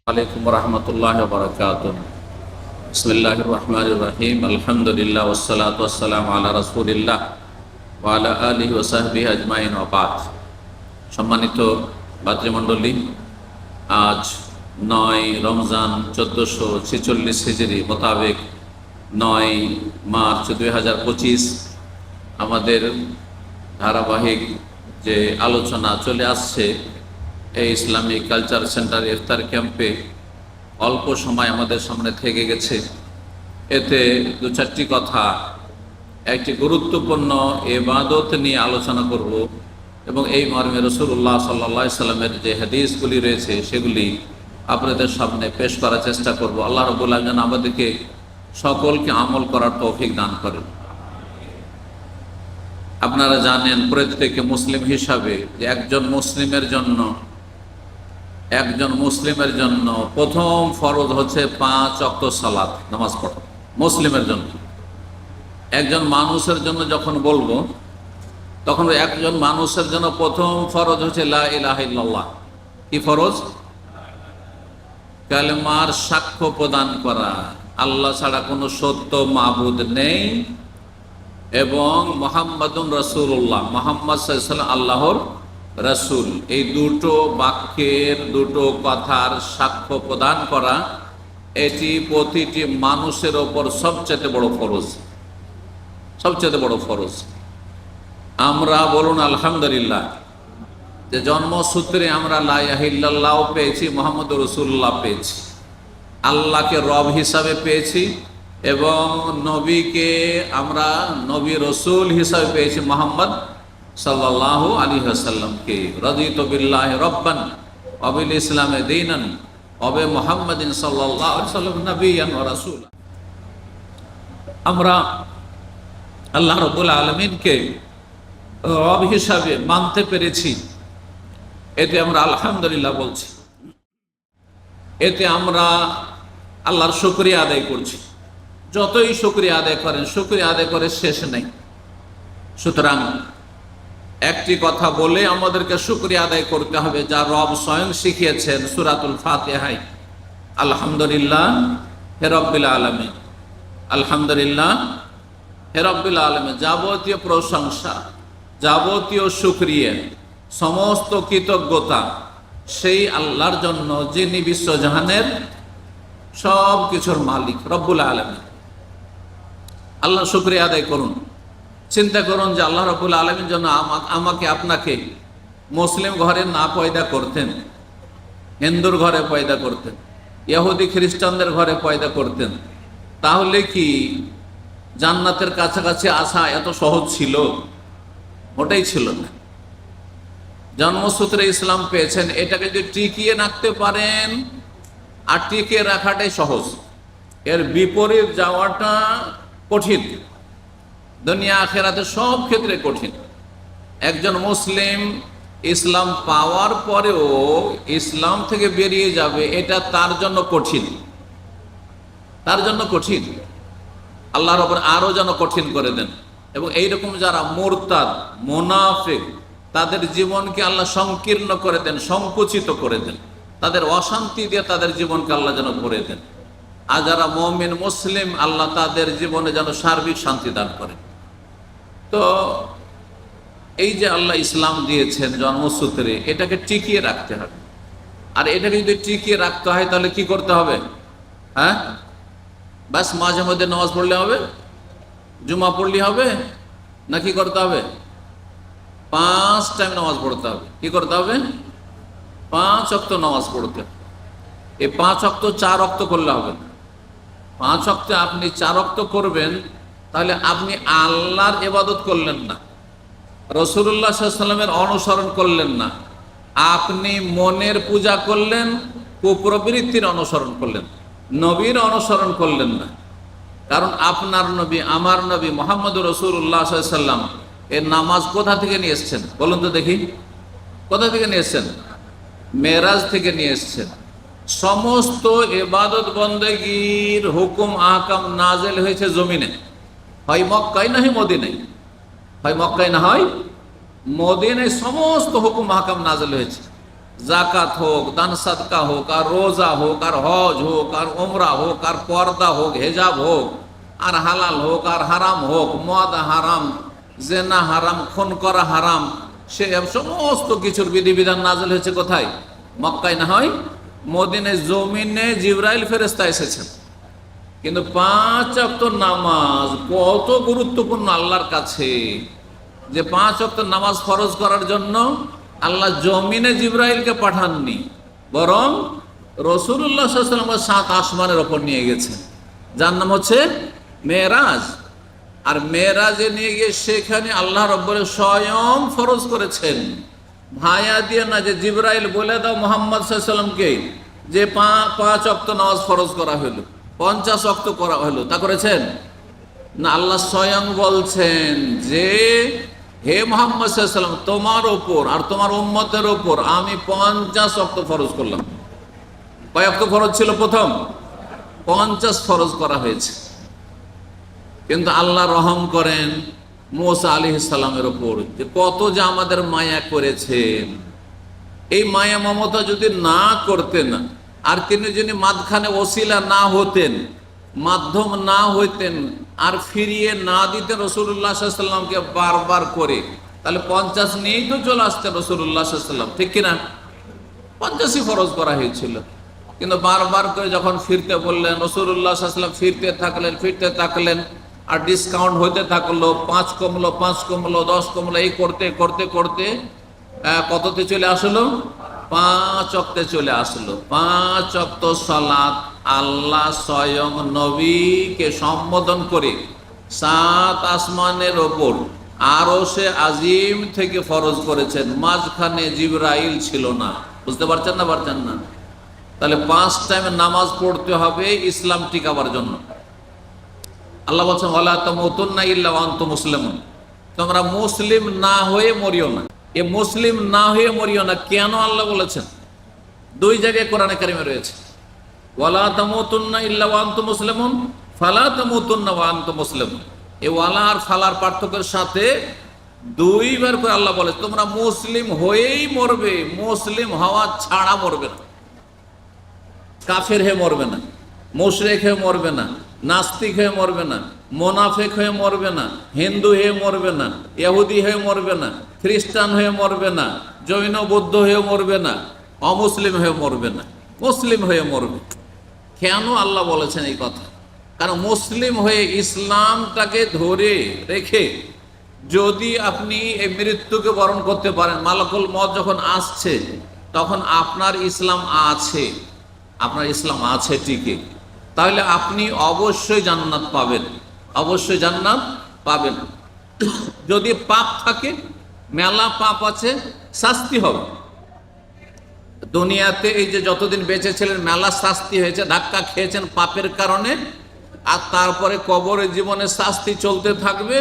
আলাইকুম রহমতুল্লাহ বরকাতুহ। বিসমিল্লাহির রহমানির রহিম। আলহামদুলিল্লাহ ওয়াসসালাতু ওয়াসসালামু আলা রাসূলিল্লাহ ওয়া আলা আলিহি ওয়া সাহবিহি আজমাইন ওয়া বাদ। সম্মানিত ভাতৃমণ্ডলী, আজ 9 রমজান 1446 হিজরি মোতাবেক 9 মার্চ 2025 আমাদের ধারাবাহিক যে আলোচনা চলে আসছে এই ইসলামিক কালচার সেন্টার ইফতার ক্যাম্পে অল্প সময় আমাদের সামনে থেকে গেছে। এতে দু চারটি কথা, একটি গুরুত্বপূর্ণ ইবাদত নিয়ে আলোচনা করব এবং এই মর্মে রাসূলুল্লাহ সাল্লাল্লাহু আলাইহি সাল্লামের যে হাদিসগুলি রয়েছে সেগুলি আপনাদের সামনে পেশ করার চেষ্টা করব। আল্লাহ রাব্বুল আলামিন আমাদেরকে সকলকে আমল করার তৌফিক দান করেন। আপনারা জানেন প্রত্যেকে মুসলিম হিসাবে যে একজন মুসলিমের জন্য প্রথম ফরজ হচ্ছে 5 ওয়াক্ত সালাত নামাজ পড়া মুসলিমের জন্য। একজন মানুষের জন্য যখন বলবো তখন একজন মানুষের জন্য প্রথম ফরজ হচ্ছে লা ইলাহা ইল্লাল্লাহ। কি ফরজ? কালেমার সাক্ষ্য প্রদান করা আল্লাহ ছাড়া কোনো সত্য মাবুদ নেই এবং মুহাম্মাদুর রাসূলুল্লাহ, মুহাম্মদ সাল্লাল্লাহু আলাইহি ওয়াসাল্লাম আল্লাহর রাসূল। এই দুটো বাক্যের, দুটো কথার সাক্ষ্য প্রদান করা এটি প্রতিটি মানুষের ওপর সবচেয়ে বড় ফরজ, সবচেয়ে বড় ফরজ। আমরা বলুন আলহামদুলিল্লাহ যে জন্মসূত্রে আমরা লা ইলাহা ইল্লাল্লাহ পেয়েছি, মুহাম্মদুর রাসূলুল্লাহ পেয়েছি, আল্লাহকে রব হিসাবে পেয়েছি এবং নবীকে আমরা নবী রসুল হিসাবে পেয়েছি মুহাম্মদ সাল্লাল্লাহু আলাইহি ওয়াসাল্লামকে। রাদিতু বিল্লাহি রাব্বান ওয়া বিল ইসলামি দীনান ওয়া বি মুহাম্মাদিন সাল্লাল্লাহু আলাইহি ওয়াসাল্লাম নবিয়্যান ওয়া রাসূলা। আমরা আল্লাহ রাব্বুল আলামিনকে রব হিসাবে মানতে পেরেছি, এতে আমরা আলহামদুলিল্লাহ বলছি। এতে আমরা আল্লাহর শুকরিয়া আদায় করছি। যতই শুকরিয়া আদায় করেন, শুকরিয়া আদায় করে শেষ নেই। সুতরাং একটি কথা বলে আমাদেরকে শুকরিয়া আদায় করতে হবে যা রব স্বয়ং শিখিয়েছেন সূরাতুল ফাতিহায়। আলহামদুলিল্লাহ হে রব্বিল আলামিন, আলহামদুলিল্লাহ হে রব্বিল আলামিন। যাবতীয় প্রশংসা, যাবতীয় শুকরিয়া, সমস্ত কৃতজ্ঞতা সেই আল্লাহর জন্য যিনি বিশ্বজাহানের সব কিছুর মালিক রব্বুল আলামিন। আল্লাহ শুকরিয়া আদায় করুন। চিন্তা করুন যে আল্লাহ রাব্বুল আলামিন যেন আমাকে আপনাকে মুসলিম ঘরে না পয়দা করতেন, হিন্দুর ঘরে পয়দা করতেন, ইহুদি খ্রিস্টানদের ঘরে পয়দা করতেন, তাহলে কি জান্নাতের কাছাকাছি আসা এত সহজ ছিল? ওটাই ছিল না। জন্মসূত্রে ইসলাম পেয়েছেন, এটাকে যদি টিকিয়ে রাখতে পারেন, আর টিকিয়ে রাখাটাই সহজ, এর বিপরীত যাওয়াটা কঠিন। দুনিয়া আখিরাতে সব ক্ষেত্রে কঠিন। একজন মুসলিম ইসলাম পাওয়ার পরেও ইসলাম থেকে বেরিয়ে যাবে, এটা তার জন্য কঠিন, তার জন্য কঠিন। আল্লাহর ওপর আরো যেন কঠিন করে দেন। এবং এইরকম যারা মুরতাদ, মুনাফিক, তাদের জীবনকে আল্লাহ সংকীর্ণ করে দেন, সংকুচিত করে দেন, তাদের অশান্তি দিয়ে তাদের জীবনকে আল্লাহ যেন ভরে দেন। আর যারা মুমিন মুসলিম, আল্লাহ তাদের জীবনে যেন সার্বিক শান্তি দান করেন। তো এই যে আল্লাহ ইসলাম দিয়েছেন জন্মসূত্রে, এটাকে টিকিয়ে রাখতে হবে। আর এটাকে যদি টিকিয়ে রাখতে হয় তাহলে কি করতে হবে? হ্যাঁ, বাস মাঝে মধ্যে নামাজ পড়লে হবে, জুমা পড়লে হবে, না কি করতে হবে? 5 টাইম নামাজ পড়তে হবে। কি করতে হবে? 5 ওয়াক্ত নামাজ পড়তে হবে। এই 5 ওয়াক্ত 4 ওয়াক্ত করলে হবে না। 5 ওয়াক্তে আপনি 4 ওয়াক্ত করবেন, তাহলে আপনি আল্লাহর ইবাদত করলেন না, রাসূলুল্লাহ সাল্লাল্লাহু আলাইহি ওয়াসাল্লামের অনুসরণ করলেন না, আপনি মনের পূজা করলেন, কুপ্রবৃত্তির অনুসরণ করলেন, নবীর অনুসরণ করলেন না। কারণ আপনার নবী, আমার নবী মুহাম্মদুর রাসূলুল্লাহ সাল্লাল্লাহু আলাইহি ওয়াসাল্লাম এর নামাজ কোথা থেকে নিয়ে এসেছেন বলুন তো দেখি? কোথা থেকে নিয়ে এসেছেন? মেরাজ থেকে নিয়ে এসেছেন। সমস্ত ইবাদত বন্দেগীর হুকুম আহকাম নাজেল হয়েছে জমিনে, হয় মক্কায় না হয় মদিনায়, হয় মক্কায় না হয় মদিনায় সমস্ত হুকুম আহকাম নাজেল হয়েছে। জাকাত হোক, দান সাদকা হোক, আর রোজা হোক, আর হজ হোক, আর ওমরা হোক, আর পর্দা হোক, হেজাব হোক, আর হালাল হোক আর হারাম হোক, মদ হারাম, জেনা হারাম, খুন করা হারাম, সে সমস্ত কিছুর বিধিবিধান নাযিল হয়েছে কোথায়? মক্কায় না হয় মদিনায় জমিনে জিবরাইল ফেরেশতা এসেছেন। কিন্তু 5 ওয়াক্ত নামাজ কত গুরুত্বপূর্ণ আল্লাহর কাছে, যে 5 ওয়াক্ত নামাজ ফরজ করার জন্য আল্লাহ জমিনে জিবরাইলকে পাঠাননি, বরং রাসূলুল্লাহ সাল্লাল্লাহু আলাইহি ওয়াসাল্লাম 7 আসমানের ওপর নিয়ে গেছেন, যার নাম হচ্ছে মেরাজ। আর মেরাজে নিয়ে গিয়ে সেখানে আল্লাহ রাব্বুল স্বয়ং ফরজ করেছেন, ভায়া দিয়ে না, যে জিবরাইল বলে দাও মুহাম্মদ সাল্লাল্লাহু আলাইহি ওয়াসাল্লামকে যে 5 ওয়াক্ত নামাজ ফরজ করা হলো, 50 ওয়াক্ত করা হলো, তা করেছেন না? আল্লাহ স্বয়ং বলছেন যে হে মুহাম্মদ সাল্লাল্লাহু আলাইহি ওয়াসাল্লাম, তোমার ওপর আর তোমার উম্মতের ওপর আমি 50 ওয়াক্ত ফরজ করলাম। কয় ওয়াক্ত ফরজ ছিল? প্রথম 50 ফরজ করা হয়েছে। কিন্তু আল্লাহ রহম করেন মুসা আলাইহিস সালামের ওপর, যে কত যে আমাদের মায়া করেছেন। এই মায়া মমতা যদি না করতেন, আর তিনি যদি মাঝখানে ওসিলা না হতেন, মাধ্যম না হইতেন, আর ফিরিয়ে না দিতেন রাসূলুল্লাহ সাল্লাল্লাহু আলাইহি ওয়াসাল্লামকে বারবার করে, তাহলে 50 নিয়েই তো চলে আসতেন রাসূলুল্লাহ সাল্লাল্লাহু আলাইহি ওয়াসাল্লাম, ঠিক কিনা? 50ই ফরজ করা হয়েছিল। কিন্তু বারবার করে যখন ফিরতে বললেন, রাসূলুল্লাহ সাল্লাল্লাহু আলাইহি ওয়াসাল্লাম ফিরতে থাকলেন, আর ডিসকাউন্ট হইতে থাকলো, 5 কমলো, 5 কমলো, 10 কমলো, এই করতে করতে করতে কততে চলে আসলো? 5 ওয়াক্তে চলে আসলো। 5 ওয়াক্ত সালাত আল্লাহ স্বয়ং নবীকে সম্বোধন করে 7 আসমানের ওপর আরশে আজিম থেকে ফরজ করেছেন, মাঝখানে জিবরাইল ছিল না। বুঝতে পারছেন না? পারছেন না? তাহলে 5 টাইম নামাজ পড়তে হবে ইসলাম টিকাবার জন্য। আল্লাহ বলছেন ওয়ালা তামুতুন্না ইল্লা ওয়া আনতুম মুসলিমুন, তোমরা মুসলিম না হয়ে মরিও না। এ মুসলিম না হয়ে মরিও না কেন আল্লাহ বলেছেন? 2 জায়গায় কোরআনে কারিমে রয়েছে, ওয়ালা তামুতুন্না ইল্লা ওয়া আনতুম মুসলিমুন, ফালা তামুতুন্না ওয়া আনতুম মুসলিমুন। এই ওয়ালা আর ফালার পার্থক্যের সাথে 2 বার করে আল্লাহ বলে তোমরা মুসলিম হয়েই মরবে, মুসলিম হওয়া ছাড়া মরবে না। কাফের হয়ে মরবে না, মুশরিক হয়ে মরবে না, নাস্তিক হয়ে মরবে না, মোনাফেক হয়ে মরবে না, হিন্দু হয়ে মরবে না, ইহুদি হয়ে মরবে না, খ্রিস্টান হয়ে মরবে না, জৈন বৌদ্ধ হয়ে মরবে না, অমুসলিম হয়ে মরবে না, মুসলিম হয়ে মরবে। কেন আল্লাহ বলেছেন এই কথা? কারণ মুসলিম হয়ে ইসলামটাকে ধরে রেখে যদি আপনি এই মৃত্যুকে বরণ করতে পারেন, মালাকুল মউত যখন আসছে তখন আপনার ইসলাম আছে, আপনার ইসলাম আছে ঠিকই, তাহলে আপনি অবশ্যই জান্নাত পাবেন, অবশ্যই জান্নাত পাবেন। যদি পাপ থাকে, মেলা পাপ আছে, শাস্তি হবে। দুনিয়াতে এই যে যতদিন বেঁচে ছিলেন মেলা শাস্তি হয়েছে, ধাক্কা খেয়েছেন পাপের কারণে, আর তারপরে কবরের জীবনে শাস্তি চলতে থাকবে।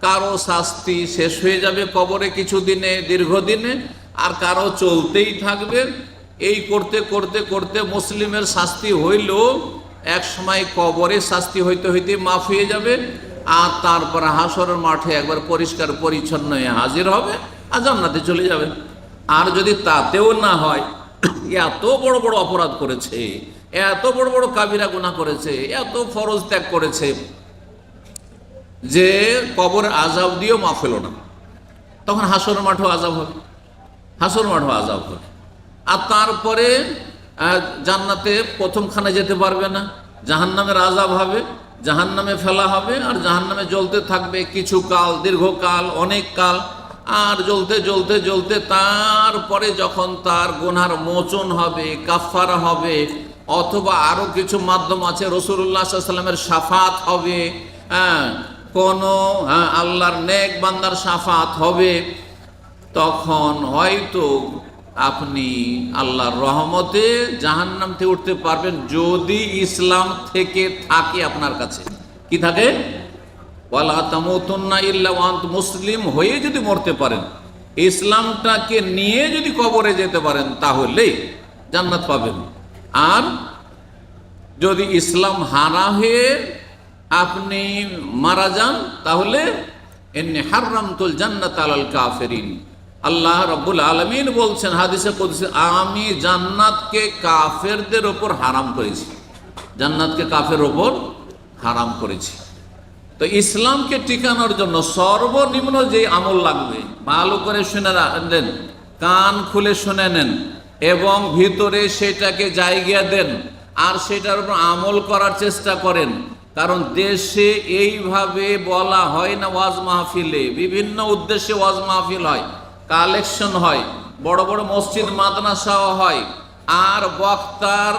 কারো শাস্তি শেষ হয়ে যাবে কবরে কিছুদিনে, দীর্ঘদিনে, আর কারো চলতেই থাকবে। এই করতে করতে করতে মুসলিমের শাস্তি হইলেও এক সময় কবরে শাস্তি হইতে হইতে মাফ হয়ে যাবে, আর তারপর হাসরের মাঠে একবার পরিষ্কার পরিচ্ছন্ন হয়ে হাজির হবে, আর জান্নাতে চলে যাবে। আর যদি তাতেও না হয়, এত বড় বড় অপরাধ করেছে, এত বড় বড় কাবিরা গুনাহ করেছে, এত ফরজ ত্যাগ করেছে যে কবর আযাব দিয়েও মাফ হলো না, তখন হাসরের মাঠেও আযাব হবে, হাসরের মাঠেও আযাব হবে। আর তারপরে জান্নাতে প্রথমখানে যেতে পারবে না, জাহান্নামের আযাব হবে, জাহান্নামে ফেলা হবে, আর জাহান্নামে জ্বলতে থাকবে কিছু কাল, দীর্ঘকাল, অনেক কাল, আর জ্বলতে জ্বলতে জ্বলতে তারপরে যখন তার গুনার মোচন হবে, কাফারা হবে, অথবা আরো কিছু মাধ্যম আছে, রাসূলুল্লাহ সাল্লাল্লাহু আলাইহি ওয়াসাল্লামের শাফাত হবে, কোন আল্লাহর নেক বান্দার শাফাত হবে, তখন হয়তো আপনি আল্লাহর রহমতে জাহান্নাম থেকে উঠতে পারবেন, যদি ইসলাম থেকে থাকে আপনার কাছে। কি থাকে? ওয়ালা তামুতুন্না ইল্লা ওয়া আনতুম মুসলিম হয়ে যদি মরতে পারেন, ইসলামটাকে নিয়ে যদি কবরে যেতে পারেন, তাহলে জান্নাত পাবেন। আর যদি ইসলাম হারা হয়ে আপনি মারা যান, তাহলে ইন্নী হারামতুল জান্নাত আলাল কাফিরিন, আল্লাহ রাব্বুল আলামিন বলছেন হাদিসে কুদসি, আমি জান্নাতকে কাফেরদের ওপর হারাম করেছি, জান্নাতকে কাফের ওপর হারাম করেছি। তো ইসলামকে টিকানোর জন্য সর্বনিম্ন যে আমল লাগবে ভালো করে শুনে নেন, কান খুলে শুনে নেন এবং ভিতরে সেটাকে জায়গা দেন আর সেটার উপর আমল করার চেষ্টা করেন। কারণ দেশে এইভাবে বলা হয় না, ওয়াজ মাহফিলে বিভিন্ন উদ্দেশ্যে ওয়াজ মাহফিল হয়, কালেকশন হয়, বড় বড় মসজিদ মাদ্রাসাও হয়, আর বক্তার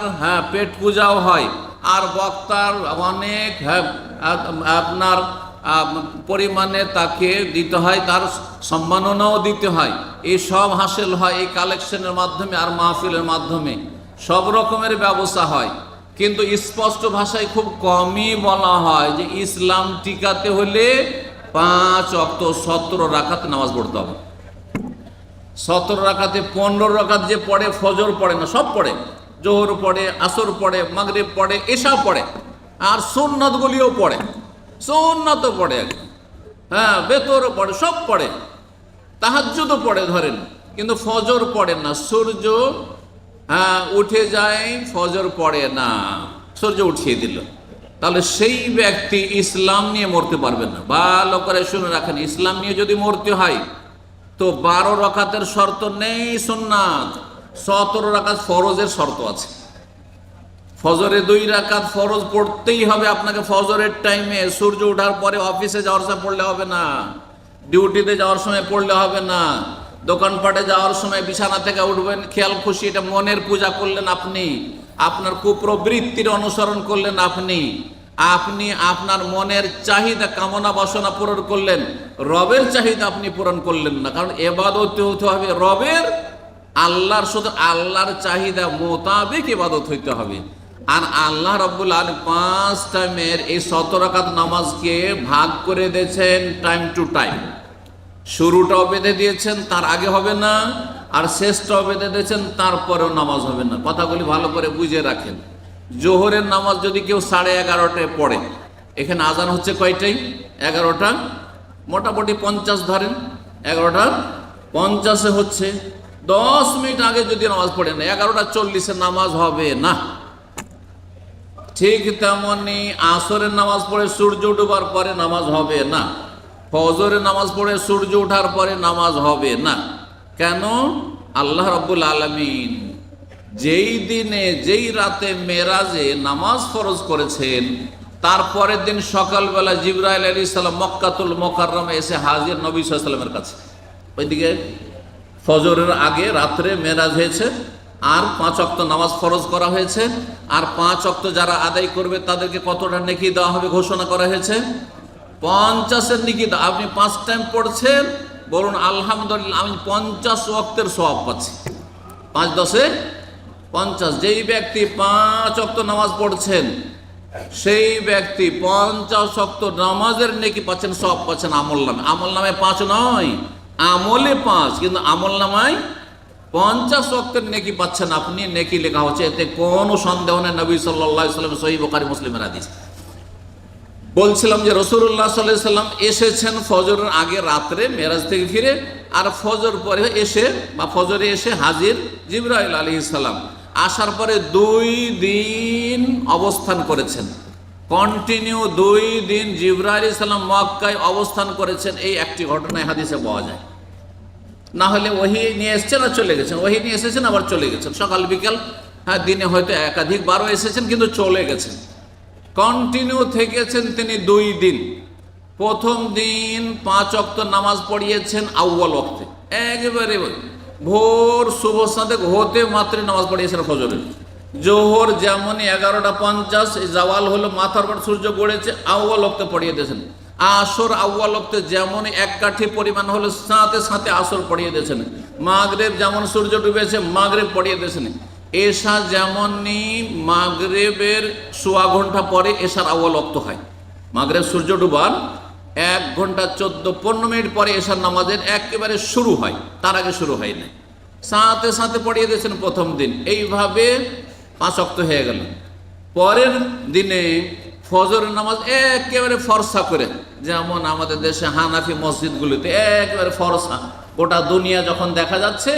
পেট পূজাও হয়, আর বক্তার অনেক আপনার পরিমাণে তাকে দিতে হয়, তার সম্মাননাও দিতে হয়। এই সব হাসিল হয় এই কালেকশনের মাধ্যমে আর মাহফিলের মাধ্যমে, সব রকমের ব্যবস্থা হয়। কিন্তু স্পষ্ট ভাষায় খুব কমই বলা হয় যে ইসলাম টিকাতে হলে 5 ওয়াক্ত 17 রাকাত নামাজ পড়তে হবে। 17 রাকাতে 15 রাকাত যে পড়ে, ফজর পড়ে না, সব পড়ে, জোহর পড়ে, আসর পড়ে, মাগরিব পড়ে, এশা পড়ে, আর সুন্নাতগুলিও পড়ে, সুন্নাতও পড়ে, বেতরও পড়ে, সব পড়ে, তাহাজ্জুদও পড়ে ধরেন, কিন্তু ফজর পড়ে না। সূর্য উঠে যায়, ফজর পড়ে না, সূর্য উঠিয়ে দিল, তাহলে সেই ব্যক্তি ইসলাম নিয়ে মরতে পারবে না। ভালো করে শুনে রাখেন, ইসলাম নিয়ে যদি মরতে হয় তো 12 রাকাতের শর্ত নেই সুন্নাত, 17 রাকাত ফরজের শর্ত আছে। ফজরে 2 রাকাত ফরজ পড়তেই হবে আপনাকে, ফজরের টাইমে, সূর্য ওঠার পরে অফিসে যাওয়ার সময় পড়লে হবে না, ডিউটিতে যাওয়ার সময় পড়লে হবে না, দোকানপাটে যাওয়ার সময় বিছানা থেকে উঠবেন খেয়াল খুশি, এটা মনের পূজা করলেন আপনি, আপনার কুপ্রবৃত্তির অনুসরণ করলেন আপনি, আপনি আপনার মনের চাহিদা কামনা বাসনা পূরণ করলেন, রবের চাহিদা আপনি পূরণ করলেন না। কারণ ইবাদত হতে হবে রবের, আল্লাহর, শুধু আল্লাহর চাহিদা মোতাবেক ইবাদত হইতে হবে। আর আল্লাহ রাব্বুল আলামিন 5 টাইমের এই 17 রাকাত নামাজকে ভাগ করে দিয়েছেন টাইম টু টাইম। শুরুটাও বেঁধে দিয়েছেন, তার আগে হবে না, আর শেষটাও বেঁধে দিয়েছেন, তারপরেও নামাজ হবে না। কথাগুলি ভালো করে বুঝে রাখেন। জোহরের নামাজ যদি কেউ 11:30টায় পড়ে, এখানে আজান হচ্ছে কয়টাই? 11টা, মোটামুটি 50 ধরেন, 11:50 হচ্ছে, 10 মিনিট আগে যদি নামাজ পড়ে না, 11:40 নামাজ হবে না। ঠিক তেমনি আসরের নামাজ পড়ে সূর্য ডুবার পরে নামাজ হবে না, ফজরের নামাজ পড়ে সূর্য ওঠার পরে নামাজ হবে না। কেন? আল্লাহ রাব্বুল আলামিন যেই দিনে, যেই রাতে মেরাজে নামাজ ফরজ করেছেন, তারপরের দিন সকালবেলা জিবরাইল আলাইহিস সালাম মক্কাতুল মুকাররমে এসে হাজির নবী সাল্লাল্লাহু আলাইহি ওয়াসাল্লামের কাছে। ওইদিকে ফজরের আগে রাত্রে মেরাজ হয়েছে, আর 5 ওয়াক্ত নামাজ ফরজ করা হয়েছে, আর 5 ওয়াক্ত যারা আদায় করবে তাদেরকে কতটা নেকি দেওয়া হবে ঘোষণা করা হয়েছে? 50-এর নেকি। আপনি 5 টাইম পড়ছেন, বলুন আলহামদুলিল্লাহ, আমি 50 ওয়াক্তের সওয়াব পাচ্ছি। 5×10 50। যেই ব্যক্তি 5 ওয়াক্ত নামাজ পড়ছেন, সেই ব্যক্তি 50 ওয়াক্ত নামাজের নেকি পাচ্ছেন, সওয়াব পাচ্ছেন আমল নামে। আমল নামে 5 নয়, আমলে 5, কিন্তু আমল নামায় 50 ওয়াক্তের নেকি পাচ্ছেন আপনি, নেকি লেখা হচ্ছে, এতে কোনো সন্দেহ নেই। নবী সাল্লাল্লাহু আলাইহি ওয়াসাল্লাম, সহিহ বুখারী মুসলিমের হাদিস। বলছিলাম যে রাসূলুল্লাহ সাল্লাল্লাহু আলাইহি ওয়াসাল্লাম এসেছেন ফজরের আগে রাত্রে মেরাজ থেকে ফিরে, আর ফজর পরে এসে বা ফজরে এসে হাজির জিবরাইল আলাইহিস সালাম। আসার পরে 2 দিন অবস্থান করেছেন, কন্টিনিউ 2 দিন জিবরাইল আলাইহিস সালাম মক্কায় অবস্থান করেছেন। এই একটি ঘটনায় হাদিসে পাওয়া যায়। না হলে ওহী নিয়ে এসেছেন আর চলে গেছেন, ওহী নিয়ে এসেছেন আবার চলে গেছেন, সকাল বিকাল, দিনে হয়তো একাধিকবারও এসেছেন কিন্তু চলে গেছেন। কন্টিনিউ থেকেছেন তিনি 2 দিন। প্রথম দিন 5 ওয়াক্ত নামাজ পড়িয়েছেন আউয়াল ওয়াক্তে, একেবারে ভোর শুভ সাদেক হতে মাত্রই নামাজ পড়িয়েছেন ফজরের। জোহর যেমনই 11:50 জাওয়াল হলো, মাথার পর সূর্য গড়েছে, আউয়াল ওয়াক্তে পড়িয়ে দিয়েছেন। আসর আউয়াল ওয়াক্তে যেমনই 1 কাঠি পরিমাণ হলো, সাথে সাথে আসর পড়িয়ে দিয়েছেন। মাগরিব যেমন সূর্য ডুবেছে, মাগরিব পড়িয়ে দিয়েছেন। এশা যেমনই মাগরিবের সোয়া ঘন্টা পরে এশার আউয়াল ওয়াক্ত হয়। মাগরিব সূর্য ডুবার 1 ঘন্টা 14-15 মিনিট পরে এশার নামাজের একেবারে শুরু হয়, তার আগে শুরু হয় না। সাথে সাথে পড়িয়ে দিয়েছেন প্রথম দিন। এইভাবে 5 ওয়াক্ত হয়ে গেল। পরের দিনে ফজরের নামাজ একেবারে ফরসা করে, যেমন আমাদের দেশে হানাফি মসজিদগুলিতে একেবারে ফরসা গোটা দুনিয়া যখন দেখা যাচ্ছে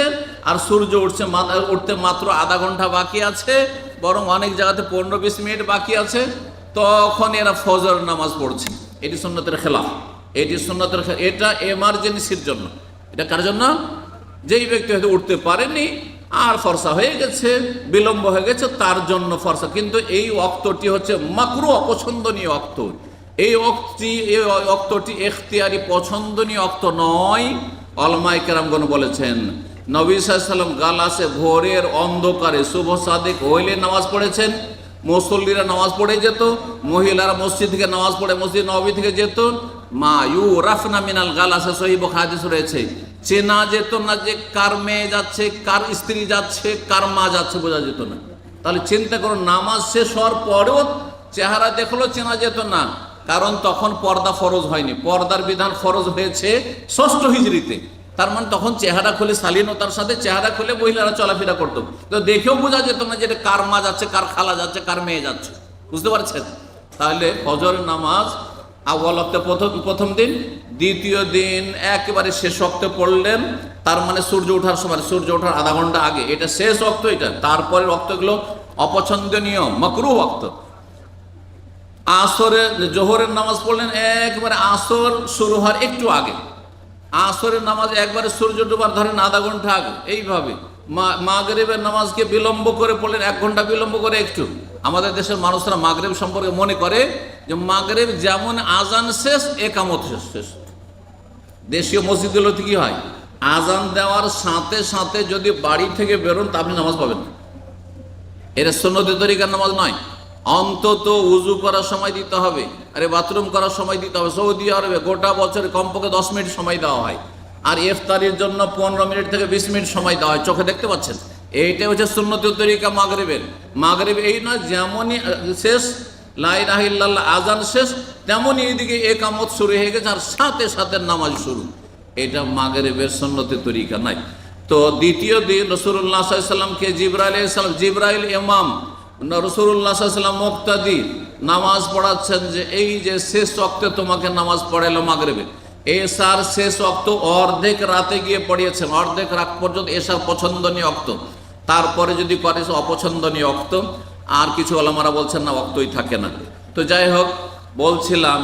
আর সূর্য উঠতে মাত্র আধা ঘন্টা বাকি আছে, বরং অনেক জায়গাতে 15-20 মিনিট বাকি আছে, তখন এরা ফজর নামাজ পড়ছে। এটি সুন্নতের খেলাফ, এটি সুন্নতের এটা এমার্জেন্সির জন্য। এটা কার জন্য? যেই ব্যক্তি হয়তো উঠতে পারেনি আর ফর্সা হয়ে গেছে, বিলম্ব হয়ে গেছে, তার জন্য ফর্সা। কিন্তু এই ওয়াক্তটি হচ্ছে মাকরুহ, অপছন্দনীয় ওয়াক্ত। এই ওয়াক্তটি ইখতিয়ারি পছন্দনীয় ওয়াক্ত নয়। উলামায়ে কেরামগণ বলেছেন নবী সাল্লাল্লাহু আলাইহি ওয়াসাল্লাম গালাসে ভোরের অন্ধকারে শুভ সাদিক হইলে নামাজ পড়েছেন। মুসল্লিরা নামাজ পড়ে যেত, মহিলারা মসজিদ থেকে নামাজ পড়ে মসজিদ নববী থেকে যেত। মা ইউরাফনা মিনাল গালাসে সহিহ বুখারী হাদিস রয়েছে, চেনা যেত না যে কার মেয়ে যাচ্ছে, কার স্ত্রী যাচ্ছে, কার মা যাচ্ছে, বোঝা যেত না। তাহলে চিন্তা করো, নামাজ শেষ হওয়ার পরেও চেহারা দেখলো চেনা যেত না, কারণ তখন পর্দা ফরজ হয়নি। পর্দার বিধান ফরজ হয়েছে 6ষ্ঠ হিজরিতে। তার মানে তখন চেহারা খুলে, শালীনতার সাথে চেহারা খুলে মহিলারা চলাফেরা করতো, তো দেখেও বোঝা যেত না যে এটা কার মা যাচ্ছে, কার খালা যাচ্ছে, কার মেয়ে যাচ্ছে। বুঝতে পারছেন? তাহলে ফজরের নামাজ আউয়াল ওয়াক্তে প্রথম দিন, দ্বিতীয় দিন একেবারে শেষ ওয়াক্তে পড়লেন। তার মানে সূর্য ওঠার সময়, সূর্য ওঠার আধা ঘন্টা আগে, এটা শেষ ওয়াক্ত। এটা তারপরের ওয়াক্তগুলো অপছন্দনীয় মাকরুহ ওয়াক্ত। আসরে জোহরের নামাজ পড়লেন একবারে আসর শুরু হওয়ার একটু আগে, আসরের নামাজ একবারে সূর্য ডোবার ধরেন আধা ঘন্টা আগে। এইভাবে মাগরিবের নামাজকে বিলম্ব করে পড়লেন, 1 ঘন্টা বিলম্ব করে একটু। আমাদের দেশের মানুষরা মাগরিব সম্পর্কে মনে করে যে মাগরিব যেমন আজান শেষ, একামত শেষ। দেশীয় মসজিদগুলোতে কি হয়, আজান দেওয়ার সাথে সাথে যদি বাড়ি থেকে বেরোন তা আপনি নামাজ পাবেন না। এটা সুন্নতি তরিকার নামাজ নয়। অন্তত উজু করার সময় দিতে হবে, আরে বাথরুম করার সময় দিতে হবে। সৌদি আরবে গোটা বছরে কমপক্ষে 10 মিনিট সময় দেওয়া হয়, আর ইফতারির জন্য 15 মিনিট থেকে 20 মিনিট সময় দেওয়া হয়। চোখে দেখতে পাচ্ছেন, এইটা হচ্ছে সুন্নতি তরিকা মাগরিবের। মাগরিব এই নয় যেমনই শেষ লা ইলাহা ইল্লাল্লাহ আজান শেষ, তেমনই এইদিকে একামত শুরু হয়ে গেছে আর সাথে সাথে নামাজ শুরু। এটা মাগরিবের সুন্নতি তরিকা নাই। তো দ্বিতীয় দিন রাসূলুল্লাহ সাল্লাল্লাহু আলাইহি ওয়াসাল্লামকে জিবরাইল ইমাম, রাসূলুল্লাহ সাল্লাল্লাহু আলাইহি ওয়াসাল্লাম মুক্তাদি নামাজ পড়াচ্ছেন যে এই যে শেষ ওয়াক্তে তোমাকে নামাজ পড়াইলো মাগরিবে, এশার শেষ ওয়াক্ত অর্ধেক রাতে গিয়ে পড়িয়েছেন, অর্ধেক রাত পর্যন্ত এশার পছন্দনীয় ওয়াক্ত। তারপরে যদি করে অপছন্দনীয় ওয়াক্ত। আর কিছু ওলামারা বলছেন না, ওয়াক্তই থাকে না। তো যাই হোক, বলছিলাম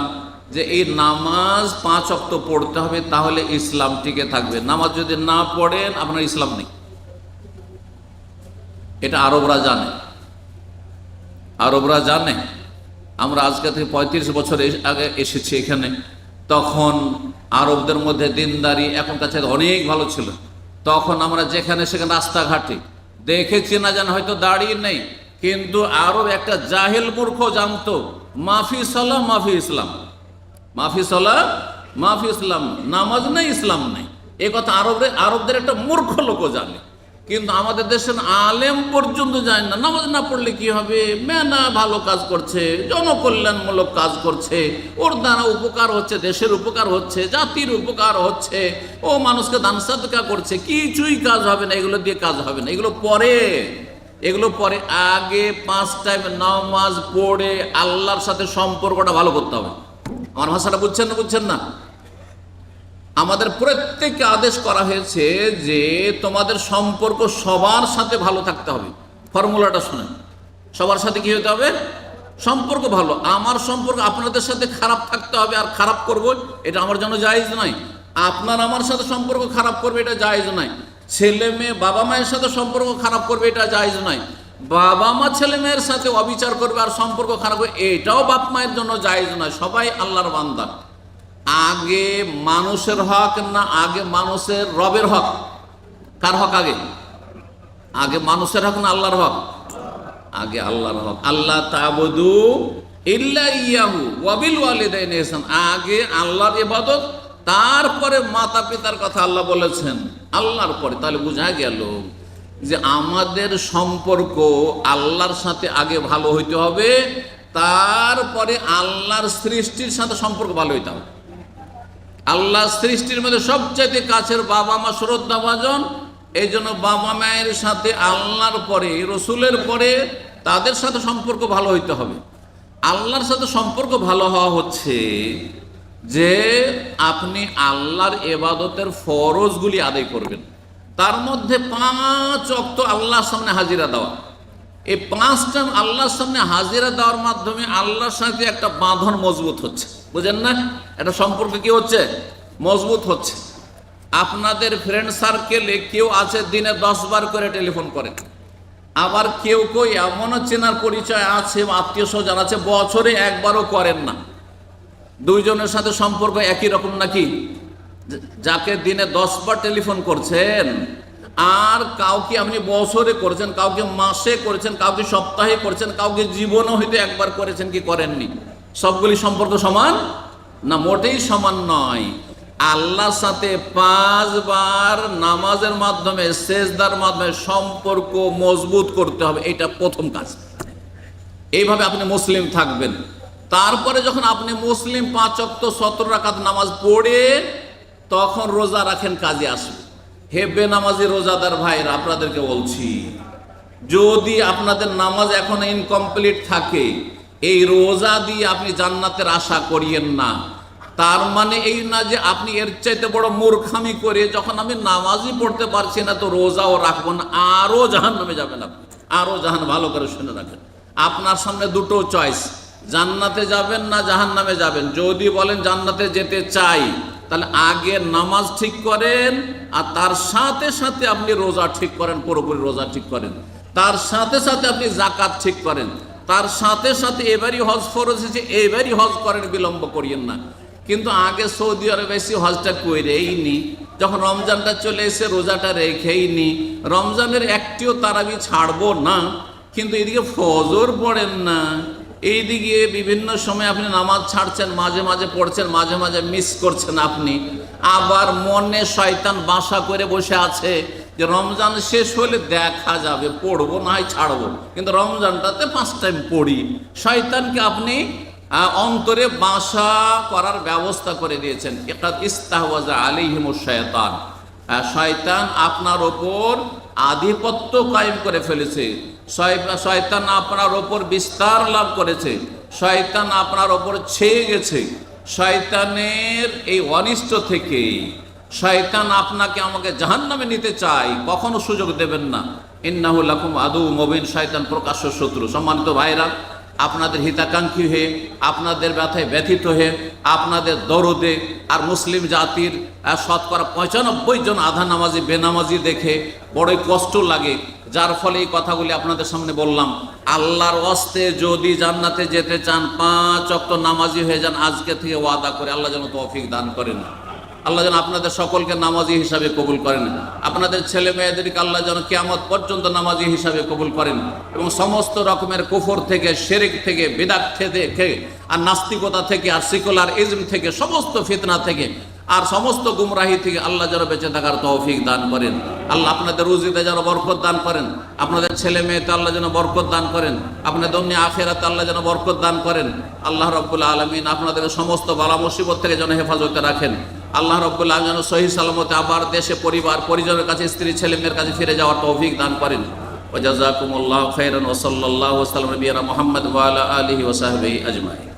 যে এই নামাজ 5 ওয়াক্ত পড়তে হবে, তাহলে ইসলাম টিকে থাকবে। নামাজ যদি না পড়েন আপনার ইসলাম নেই। এটা আরবরা জানে, আরবরা জানে। আমরা আজকে থেকে 35 বছর আগে এসেছি এখানে, তখন আরবদের মধ্যে দিনদারি এখন কাছে অনেক ভালো ছিল। তখন আমরা যেখানে সেখানে রাস্তাঘাটে দেখেছি না জান হয়তো দাঁড়িয়ে নেই, কিন্তু আরব একটা জাহেল মূর্খ জানতো মাফি সালাহ মাফি ইসলাম, মাফি সালাহ মাফি ইসলাম, নামাজ নেই ইসলাম নেই। এ কথা আরবদের একটা মূর্খ লোকও জানে, কিন্তু আমাদের দেশের আলেম পর্যন্ত জানে না। নামাজ না পড়লে কি হবে, মেনা ভালো কাজ করছে, জনকল্যাণমূলক কাজ করছে, ওর দ্বারা উপকার হচ্ছে, দেশের উপকার হচ্ছে, জাতির উপকার হচ্ছে, ও মানুষকে দান সাদকা করছে, কিছুই কাজ হবে না, এগুলো দিয়ে কাজ হবে না। এগুলো পরে আগে 5 টাইম নামাজ পড়ে আল্লাহর সাথে সম্পর্কটা ভালো করতে হবে। আমার ভাষাটা বুঝছেন না? আমাদের প্রত্যেককে আদেশ করা হয়েছে যে তোমাদের সম্পর্ক সবার সাথে ভালো থাকতে হবে। ফর্মুলাটা শোনেন, সবার সাথে কি হতে হবে? সম্পর্ক ভালো। আমার সম্পর্ক আপনাদের সাথে খারাপ থাকতে হবে আর খারাপ করব, এটা আমার জন্য জায়েজ নয়। আপনার আমার সাথে সম্পর্ক খারাপ করবে, এটা জায়েজ নয়। ছেলে মেয়ে বাবা মায়ের সাথে সম্পর্ক খারাপ করবে, এটা জায়েজ নয়। বাবা মা ছেলে মেয়ের সাথে অবিচার করবে আর সম্পর্ক খারাপ করবে, এটাও বাপ মায়ের জন্য জায়েজ নয়। সবাই আল্লাহর বান্দা। আগে মানুষের হক না আগে মানুষের রবের হক? কার হক আগে? আগে মানুষের হক না আল্লাহর হক? আগে আল্লাহর হক। আল্লাহ তা'বুদু ইল্লা ইয়াহু ওয়া বিল ওয়ালিদাইনি ইহসান। আগে আল্লাহর ইবাদত, তারপরে মাতা পিতার কথা আল্লাহ বলেছেন, আল্লাহর পরে। তাহলে বোঝা গেল যে আমাদের সম্পর্ক আল্লাহর সাথে আগে ভালো হইতে হবে, তারপরে আল্লাহর সৃষ্টির সাথে সম্পর্ক ভালো হইতে হবে। আল্লাহ সৃষ্টির মধ্যে সবচাইতে কাছের বাবা মা শ্রদ্ধাভাজন, এই জন্য বাবা মায়ের সাথে আল্লাহর পরে, রসুলের পরে তাদের সাথে সম্পর্ক ভালো হইতে হবে। আল্লাহর সাথে সম্পর্ক ভালো হওয়া হচ্ছে যে আপনি আল্লাহর ইবাদতের ফরজগুলি আদায় করবেন, তার মধ্যে 5 ওয়াক্ত আল্লাহর সামনে হাজিরা দেওয়া। এই 5টা আল্লাহর সামনে হাজিরা দেওয়ার মাধ্যমে আল্লাহর সাথে একটা বাঁধন মজবুত হচ্ছে, বুঝেন না? একটা সম্পর্ক কি হচ্ছে? মজবুত হচ্ছে। আপনাদের ফ্রেন্ড সার্কেলে কেউ আছে দিনে 10 বার করে টেলিফোন করে, আবার কেউ কেউ এমনও চেনার পরিচয় আছে, আত্মীয় স্বজন আছে, বছরে একবারও করেন না। দুইজনের সাথে সম্পর্ক একই রকম নাকি? যাকে দিনে 10 বার টেলিফোন করছেন আর কাউকে আপনি বছরে করেছেন, কাউকে মাসে করেছেন, কাউকে সপ্তাহে করেছেন, কাউকে জীবনও হয়তো একবার করেছেন কি করেননি, সবগুলি সম্পর্ক সমান না? মোটেই সমান নয়। আল্লাহর সাথে 5 বার নামাজের মাধ্যমে, সেজদার মাধ্যমে সম্পর্ক মজবুত করতে হবে, এটা প্রথম কাজ। এইভাবে আপনি মুসলিম থাকবেন। তারপরে যখন আপনি মুসলিম 5 ওয়াক্ত 17 রাকাত নামাজ পড়ে তখন রোজা রাখেন, কাজে আসবে। হে বেনামাজি রোজাদার ভাইরা, আপনাদেরকে বলছি, যদি আপনাদের নামাজ এখন ইনকমপ্লিট থাকে, এই রোজা দিয়ে আপনি জান্নাতের আশা করিয়েন না। তার মানে এই না যে আপনি এর চাইতে বড় মূর্খামি করে যখন আমি নামাজই পড়তে পারছি না তো রোজাও রাখবো না, আরো জাহান্নামে যাবেন আপনি, আরো জাহান্নাম। ভালো করে শুনে রাখেন, আপনার সামনে দুটো চয়েস, জান্নাতে যাবেন না জাহান্নামে যাবেন। যদি বলেন জান্নাতে যেতে চাই, তাহলে আগে নামাজ ঠিক করেন আর তার সাথে সাথে আপনি রোজা ঠিক করেন, পুরোপুরি রোজা ঠিক করেন। তার সাথে সাথে আপনি জাকাত ঠিক করেন। তার সাথে সাথে এবারই হজ ফরজ হয়েছে, এবারই হজ করেন, বিলম্ব করিয়েন না। কিন্তু আগে সৌদি আরবে এসে হজটা করেই নি, যখন রমজানটা চলে এসে রোজাটা রেখেই নি, রমজানের একটিও তারাবি ছাড়বো না, কিন্তু এদিকে ফজর পড়েন না, এইদিকে বিভিন্ন সময় আপনি নামাজ ছাড়ছেন, মাঝে মাঝে পড়ছেন, মাঝে মাঝে মিস করছেন আপনি। আবার মনে শয়তান বাসা করে বসে আছে যে রমজান শেষ হলে দেখা যাবে, পড়বো না হয় ছাড়বো, কিন্তু রমজানটাতে 5 টাইম পড়ি। শয়তানকে আপনি অন্তরে বাসা করার ব্যবস্থা করে দিয়েছেন। ইস্তাহওয়াজা আলাইহিমুশ শায়তান, শয়তান আপনার ওপর আধিপত্য কায়েম করে ফেলেছে। শয়তান আপনার ওপর বিস্তার লাভ করেছে, শয়তান আপনার ওপর ছেয়ে গেছে। শয়তানের এই অনিষ্ট থেকে শয়তান আপনাকে আমাকে জাহান্নামে নিতে চায়, কখনো সুযোগ দেবেন না। ইন্নাহু লাকুম আদুউম মুবিন, শয়তান প্রকাশ্য শত্রু। সম্মানিত ভাইরা, আপনাদের হিতাকাঙ্ক্ষী হয়ে, আপনাদের ব্যথায় ব্যথিত হয়ে, আপনাদের দরদে আর মুসলিম জাতির 95% জন আধা নামাজি বেনামাজি দেখে বড়ই কষ্ট লাগে, যার ফলে এই কথাগুলি আপনাদের সামনে বললাম। আল্লাহর ওয়াস্তে যদি জান্নাতে যেতে চান 5 ওয়াক্ত নামাজি হয়ে যান আজকে থেকে, ওয়াদা করে। আল্লাহ যেন তৌফিক দান করেন, আল্লাহ যেন আপনাদের সকলকে নামাজি হিসাবে কবুল করেন, আপনাদের ছেলে মেয়েদেরকে আল্লাহ যেন কিয়ামত পর্যন্ত নামাজি হিসাবে কবুল করেন, এবং সমস্ত রকমের কুফর থেকে, শিরক থেকে, বিদআত থেকে, আর নাস্তিকতা থেকে, আর সেকুলার ইজম থেকে, সমস্ত ফিতনা থেকে আর সমস্ত গুমরাহি থেকে আল্লাহ যেন বেঁচে থাকার তৌফিক দান করেন। আল্লাহ আপনাদের রুজিতে যেন বরকত দান করেন, আপনাদের ছেলে মেয়েতে আল্লাহ যেন বরকত দান করেন, আপনাদের দুনিয়া আখিরাতে আল্লাহ যেন বরকত দান করেন। আল্লাহ রাব্বুল আলামিন আপনাদের সমস্ত বালা মুসিবত থেকে যেন হেফাজতে রাখেন। আল্লাহ রাব্বুল আলামিন যেন সহি সালামতে আবার দেশে, পরিবার, পরিজনের কাছে, স্ত্রী ছেলে মেয়ের কাছে ফিরে যাওয়ার তৌফিক দান করেন। ওয়া জাযাকুমুল্লাহু খাইরান ওয়া সাল্লাল্লাহু ওয়া সাল্লাম নবিয়ানা মুহাম্মদ ওয়া আলা আলিহি ওয়া সাহবিহি আজমাইন।